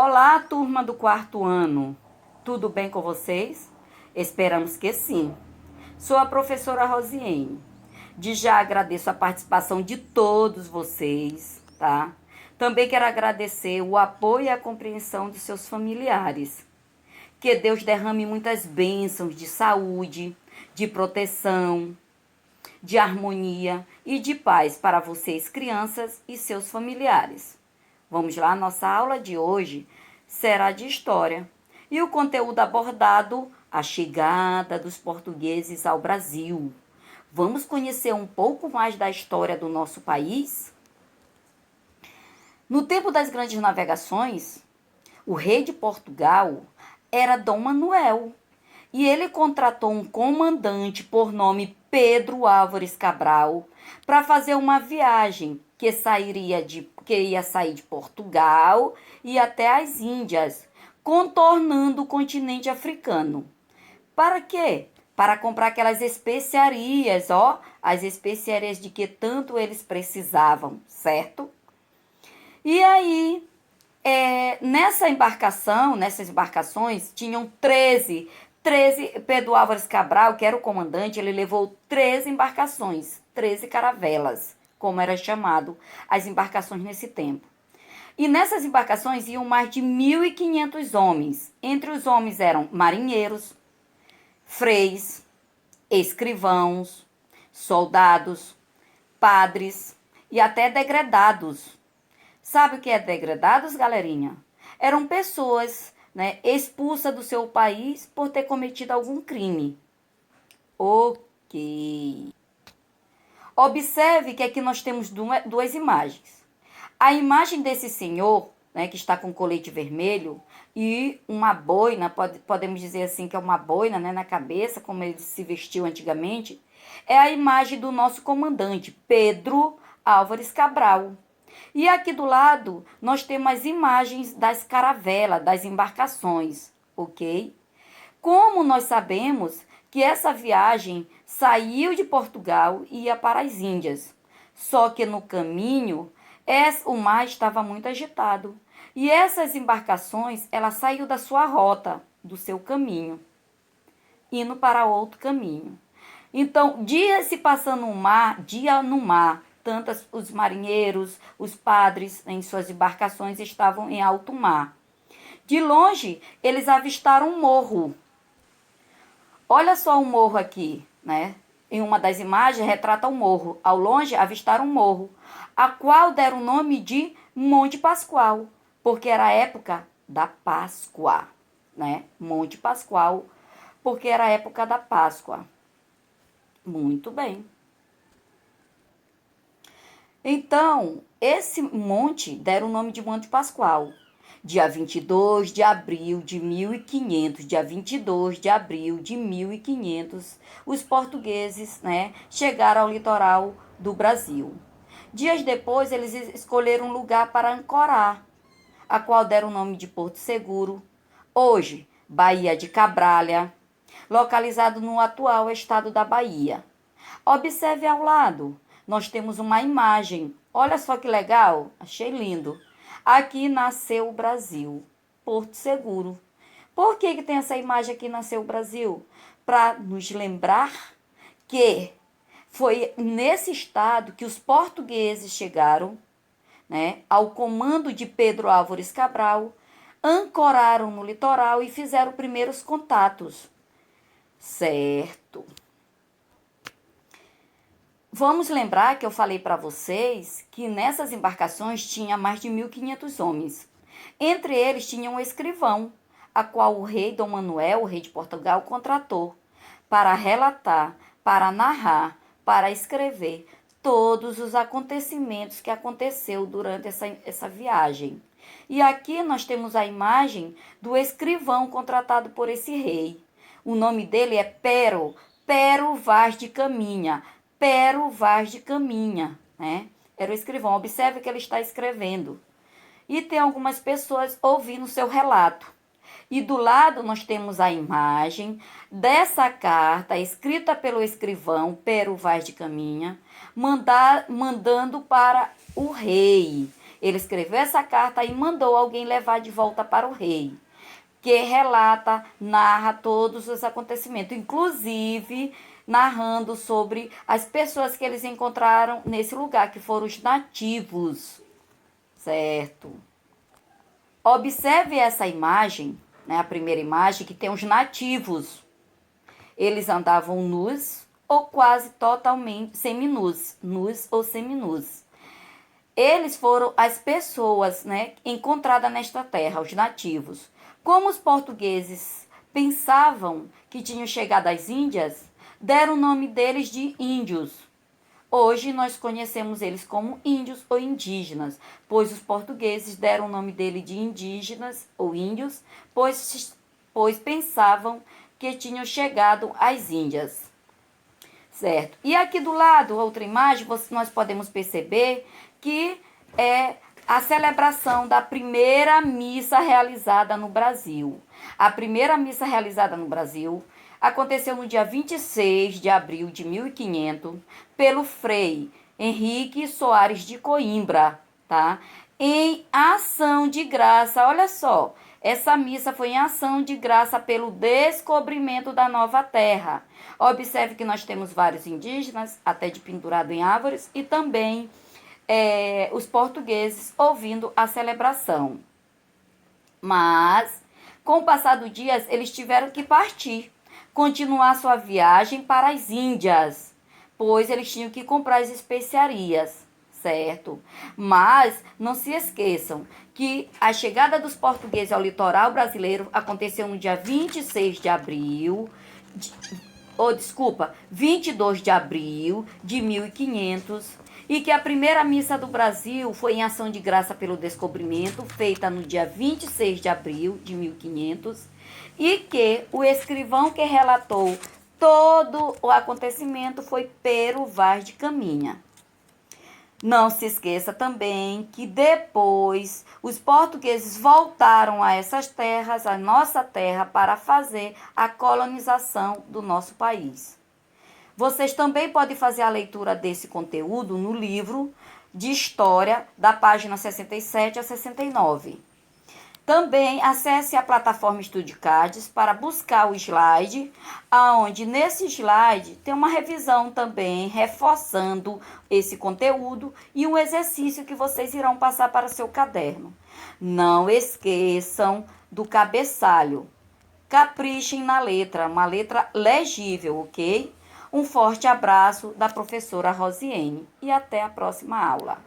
Olá, turma do quarto ano. Tudo bem com vocês? Esperamos que sim. Sou a professora Rosiane. De já agradeço a participação de todos vocês, tá? Também quero agradecer o apoio e a compreensão de seus familiares. Que Deus derrame muitas bênçãos de saúde, de proteção, de harmonia e de paz para vocês, crianças e seus familiares. Vamos lá, nossa aula de hoje será de história. E o conteúdo abordado, a chegada dos portugueses ao Brasil. Vamos conhecer um pouco mais da história do nosso país? No tempo das grandes navegações, o rei de Portugal era Dom Manuel. E ele contratou um comandante por nome Pedro Álvares Cabral para fazer uma viagem que ia sair de Portugal e até as Índias, contornando o continente africano. Para quê? Para comprar aquelas especiarias, as especiarias de que tanto eles precisavam, certo? E aí, nessas embarcações, tinham 13, Pedro Álvares Cabral, que era o comandante, ele levou 13 embarcações, 13 caravelas, como era chamado as embarcações nesse tempo. E nessas embarcações iam mais de 1.500 homens. Entre os homens eram marinheiros, freis, escrivãos, soldados, padres e até degredados. Sabe o que é degredados, galerinha? Eram pessoas, expulsas do seu país por ter cometido algum crime. Ok. Observe que aqui nós temos duas imagens. A imagem desse senhor, que está com colete vermelho e uma boina, podemos dizer assim que é uma boina, na cabeça, como ele se vestiu antigamente, é a imagem do nosso comandante, Pedro Álvares Cabral. E aqui do lado, nós temos as imagens das caravelas, das embarcações, ok? Como nós sabemos que essa viagem saiu de Portugal e ia para as Índias. Só que no caminho, o mar estava muito agitado. E essas embarcações, ela saiu da sua rota, do seu caminho, indo para outro caminho. Então, dia se passando dia no mar, tanto os marinheiros, os padres em suas embarcações estavam em alto mar. De longe, eles avistaram um morro. Olha só o morro aqui, Em uma das imagens retrata o morro. Ao longe, avistaram um morro, a qual deram o nome de Monte Pascoal, porque era a época da Páscoa, Monte Pascoal, porque era a época da Páscoa. Muito bem. Então, esse monte deram o nome de Monte Pascoal. Dia 22 de abril de 1500, dia 22 de abril de 1500, os portugueses, chegaram ao litoral do Brasil. Dias depois, eles escolheram um lugar para ancorar, a qual deram o nome de Porto Seguro, hoje, Baía de Cabralha, localizado no atual estado da Bahia. Observe ao lado, nós temos uma imagem. Olha só que legal, achei lindo. Aqui nasceu o Brasil, Porto Seguro. Por que tem essa imagem aqui nasceu o Brasil? Para nos lembrar que foi nesse estado que os portugueses chegaram, ao comando de Pedro Álvares Cabral, ancoraram no litoral e fizeram primeiros contatos. Certo. Vamos lembrar que eu falei para vocês que nessas embarcações tinha mais de 1.500 homens. Entre eles tinha um escrivão, a qual o rei Dom Manuel, o rei de Portugal, contratou para relatar, para narrar, para escrever todos os acontecimentos que aconteceu durante essa viagem. E aqui nós temos a imagem do escrivão contratado por esse rei. O nome dele é Pero Vaz de Caminha. Pero Vaz de Caminha, Era o escrivão. Observe que ele está escrevendo. E tem algumas pessoas ouvindo o seu relato. E do lado nós temos a imagem dessa carta escrita pelo escrivão Pero Vaz de Caminha, mandando para o rei. Ele escreveu essa carta e mandou alguém levar de volta para o rei, que relata, narra todos os acontecimentos, inclusive narrando sobre as pessoas que eles encontraram nesse lugar, que foram os nativos, certo? Observe essa imagem, né, a primeira imagem, que tem os nativos. Eles andavam nus ou quase totalmente seminus, nus ou seminus. Eles foram as pessoas, né, encontradas nesta terra, os nativos. Como os portugueses pensavam que tinham chegado às Índias, deram o nome deles de índios. Hoje nós conhecemos eles como índios ou indígenas, pois os portugueses deram o nome dele de indígenas ou índios, pois pensavam que tinham chegado às Índias. Certo? E aqui do lado, outra imagem, nós podemos perceber que é a celebração da primeira missa realizada no Brasil. A primeira missa realizada no Brasil aconteceu no dia 26 de abril de 1500 pelo Frei Henrique Soares de Coimbra, tá? Em ação de graça, olha só, essa missa foi em ação de graça pelo descobrimento da nova terra. Observe que nós temos vários indígenas, até de pendurado em árvores, e também os portugueses ouvindo a celebração. Mas, com o passar dos dias, eles tiveram que partir, continuar sua viagem para as Índias, pois eles tinham que comprar as especiarias, certo? Mas não se esqueçam que a chegada dos portugueses ao litoral brasileiro aconteceu no dia 26 de abril, 22 de abril de 1500, e que a primeira missa do Brasil foi em ação de graça pelo descobrimento, feita no dia 26 de abril de 1500, e que o escrivão que relatou todo o acontecimento foi Pero Vaz de Caminha. Não se esqueça também que depois os portugueses voltaram a essas terras, a nossa terra, para fazer a colonização do nosso país. Vocês também podem fazer a leitura desse conteúdo no livro de História, da página 67 a 69. Também acesse a plataforma Estudicades para buscar o slide, onde nesse slide tem uma revisão também, reforçando esse conteúdo e um exercício que vocês irão passar para o seu caderno. Não esqueçam do cabeçalho. Caprichem na letra, uma letra legível, ok? Um forte abraço da professora Rosiane e até a próxima aula.